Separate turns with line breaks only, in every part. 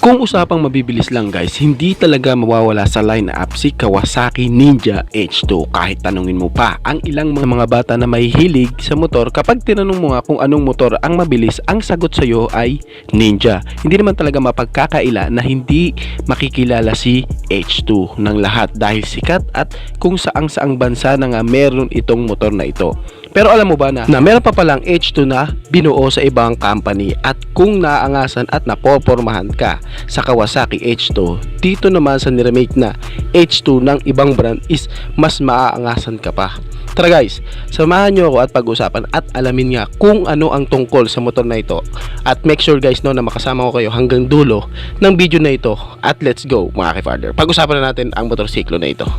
Kung usapang mabibilis lang guys, hindi talaga mawawala sa line-up si Kawasaki Ninja H2. Kahit tanungin mo pa ang ilang mga bata na mahihilig sa motor, kapag tinanong mo nga kung anong motor ang mabilis, ang sagot sa iyo ay Ninja. Hindi naman talaga mapagkakaila na hindi makikilala si H2 ng lahat dahil sikat at kung saang bansa na nga meron itong motor na ito. Pero alam mo ba na meron pa palang H2 na binuo sa ibang company, at kung naaangasan at napopormahan ka sa Kawasaki H2, dito naman sa niremake na H2 ng ibang brand is mas maaangasan ka pa. Tara guys, samahan nyo ako at pag-usapan at alamin nga kung ano ang tungkol sa motor na ito. At make sure guys na makasama ko kayo hanggang dulo ng video na ito. At let's go mga ke-father, pag-usapan na natin ang motorsiklo na ito.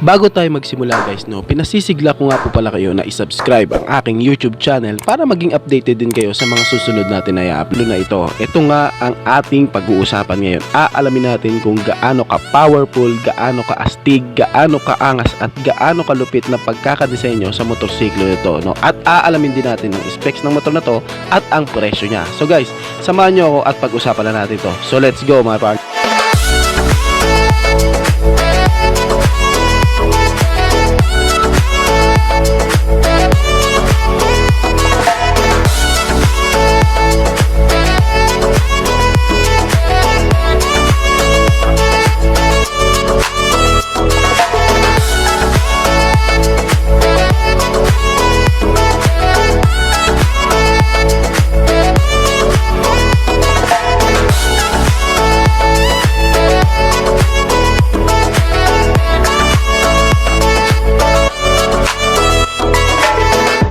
Bago tayo magsimula guys, pinasisigla ko nga po pala kayo na isubscribe ang aking YouTube channel para maging updated din kayo sa mga susunod natin na i-upload na ito. Ito nga ang ating pag-uusapan ngayon. Aalamin natin kung gaano ka powerful, gaano ka astig, gaano ka angas at gaano kalupit na pagkakadesenyo sa motorsiklo nito, At aalamin din natin ang specs ng motor na to at ang presyo niya. So guys, samahan nyo ako at pag-usapan na natin ito. So let's go mga partner.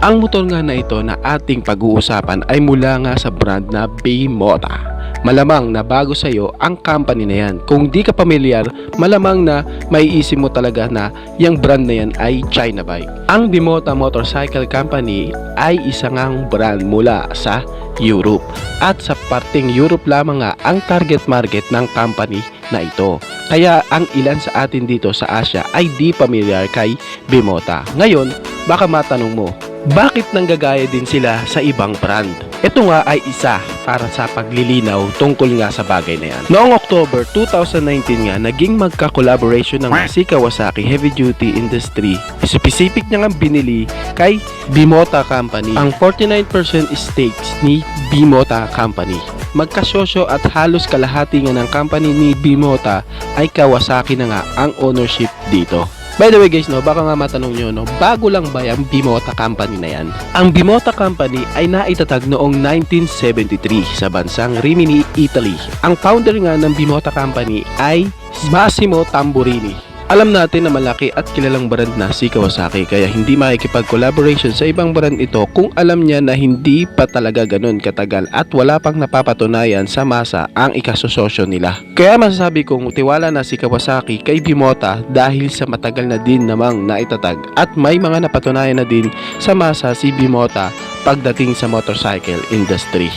Ang motor nga na ito na ating pag-uusapan ay mula nga sa brand na Bimota. malamang na bago sa'yo ang company na yan. Kung di ka pamilyar, malamang na maiisip mo talaga na yung brand na yan ay China bike. Ang Bimota Motorcycle Company ay isa ngang brand mula sa Europe at sa parteng Europe lamang nga ang target market ng company na ito. Kaya ang ilan sa atin dito sa Asia ay di pamilyar kay Bimota. Ngayon, baka matanong mo, bakit nanggagaya din sila sa ibang brand? Ito nga ay isa para sa paglilinaw tungkol nga sa bagay na yan. Noong October 2019 nga, naging magka-collaboration ng si Kawasaki Heavy Duty Industry. Specific niya nga binili kay Bimota Company ang 49% stakes ni Bimota Company. Magkasosyo at halos kalahati nga ng company ni Bimota ay Kawasaki na nga ang ownership dito. By the way guys, baka nga matanong nyo, bago lang ba yung Bimota Company na yan? Ang Bimota Company ay naitatag noong 1973 sa bansang Rimini, Italy. Ang founder nga ng Bimota Company ay Massimo Tamburini. Alam natin na malaki at kilalang brand na si Kawasaki, kaya hindi makikipag-collaboration sa ibang brand ito kung alam niya na hindi pa talaga ganun katagal at wala pang napapatunayan sa masa ang ikasososyo nila. Kaya masasabi kong tiwala na si Kawasaki kay Bimota dahil sa matagal na din namang naitatag at may mga napatunayan na din sa masa si Bimota pagdating sa motorcycle industry.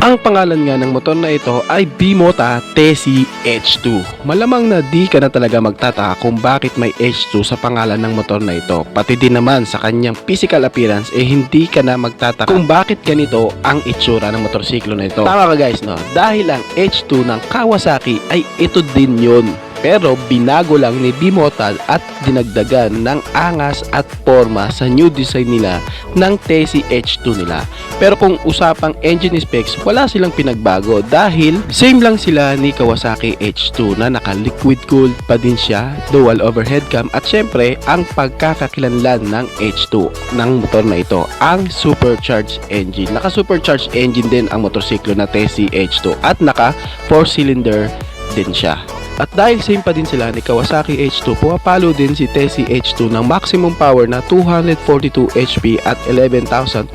Ang pangalan nga ng motor na ito ay Bimota Tessie H2. Malamang na di ka na talaga magtataka kung bakit may H2 sa pangalan ng motor na ito. Pati din naman sa kanyang physical appearance hindi ka na magtataka kung bakit ganito ang itsura ng motorsiklo na ito. Tama ka guys, dahil ang H2 ng Kawasaki ay ito din yun. Pero binago lang ni Bimota at dinagdagan ng angas at forma sa new design nila ng Tessie H2 nila. Pero kung usapang engine specs, wala silang pinagbago dahil same lang sila ni Kawasaki H2 na naka-liquid cooled pa din siya, dual overhead cam at syempre ang pagkakakilanlan ng H2 ng motor na ito, ang supercharged engine. Naka-supercharged engine din ang motorsiklo na Tessie H2 at naka 4-cylinder din siya. At dahil same pa din sila ni Kawasaki H2, pumapalo din si Tessie H2 ng maximum power na 242 HP at 11,500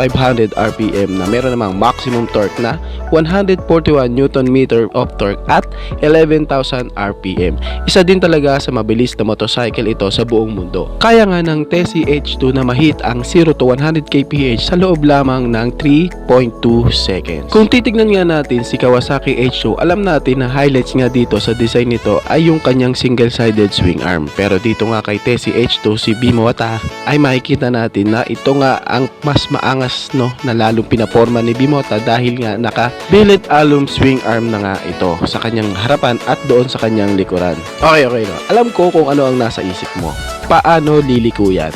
RPM na meron namang maximum torque na 141 Nm of torque at 11,000 RPM. Isa din talaga sa mabilis na motorcycle ito sa buong mundo. Kaya nga ng Tessie H2 na mahit ang 0 to 100 kph sa loob lamang ng 3.2 seconds. Kung titignan nga natin si Kawasaki H2, alam natin na highlights nga dito sa design nito ay yung kanyang single-sided swing arm. Pero dito nga kay Tessie H2 si Bimota ay makikita natin na ito nga ang mas maangas na lalong pinaporma ni Bimota dahil nga naka billet alum swing arm na nga ito sa kanyang harapan at doon sa kanyang likuran. Okay. Alam ko kung ano ang nasa isip mo. Paano liliko yan?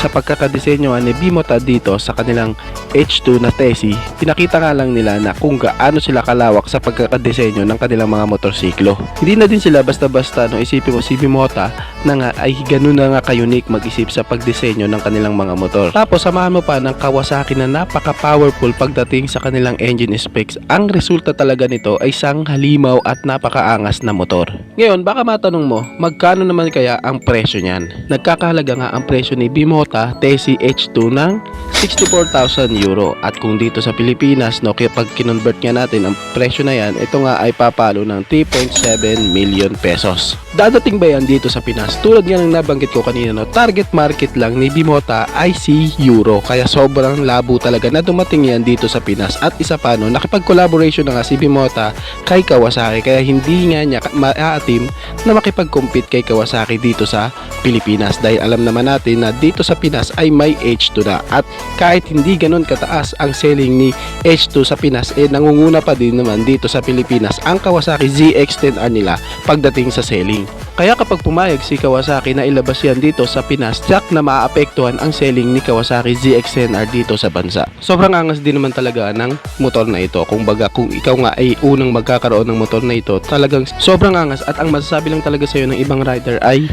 Sa pagkakadesenyo ni Bimota dito sa kanilang H2 na Tessie, pinakita nga lang nila na kung gaano sila kalawak sa pagkakadesenyo ng kanilang mga motorsiklo. Hindi na din sila basta-basta isipin mo si Bimota na nga ay ganun na nga ka-unique mag-isip sa pagdisenyo ng kanilang mga motor. Tapos samahan mo pa ng Kawasaki na napaka-powerful pagdating sa kanilang engine specs. Ang resulta talaga nito ay isang halimaw at napakaangas na motor. Ngayon, baka matanong mo, magkano naman kaya ang presyo niyan? Nagkakahalaga nga ang presyo ni Bimota Tesi H2 ng 64,000 euro. At kung dito sa Pilipinas, no, kapag kinonvert nga natin ang presyo na yan, ito nga ay papalo ng 3.7 million pesos. Dadating ba yan dito sa Pinas? Tulad nga ng nabanggit ko kanina, no, target market lang ni Bimota ay si Euro. Kaya sobrang labo talaga na dumating yan dito sa Pinas. At isa pa, no, nakipag-collaboration na nga si Bimota kay Kawasaki. Kaya hindi nga niya maaatim na makipag-compete kay Kawasaki dito sa Pilipinas. Dahil alam naman natin na dito sa Pinas ay may H2 na. At kahit hindi ganun kataas ang selling ni H2 sa Pinas, nangunguna pa din naman dito sa Pilipinas ang Kawasaki ZX-10R nila pagdating sa selling. Kaya kapag pumayag si Kawasaki na ilabas yan dito sa Pinas, tiyak na maaapektuhan ang selling ni Kawasaki ZX-10R dito sa bansa. Sobrang angas din naman talaga ng motor na ito. Kung ikaw nga ay unang magkakaroon ng motor na ito, talagang sobrang angas, at ang masasabi lang talaga sa'yo ng ibang rider ay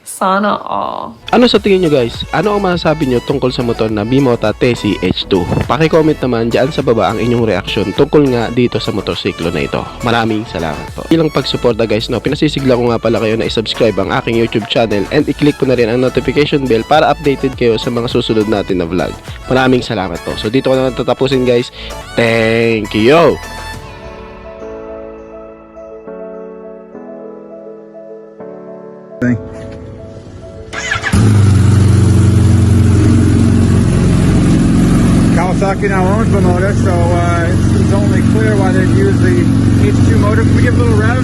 sana all.
ano sa tingin nyo guys? Ano ang masasabi nyo tungkol sa motor na Bimota Tesi H2? Paki-comment naman dyan sa baba ang inyong reaksyon tungkol nga dito sa motorsiklo na ito. Maraming salamat po. Ilang pagsuporta guys, no, pinasisigla ko nga pala kayo na i-subscribe ang aking YouTube channel and i-click ko na rin ang notification bell para updated kayo sa mga susunod natin na vlog. Maraming salamat po. So dito ko naman tatapusin guys. Thank you!
Kawasaki now owns the motor, so it's only clear why they'd use the H2 motor. Can we give a little rev?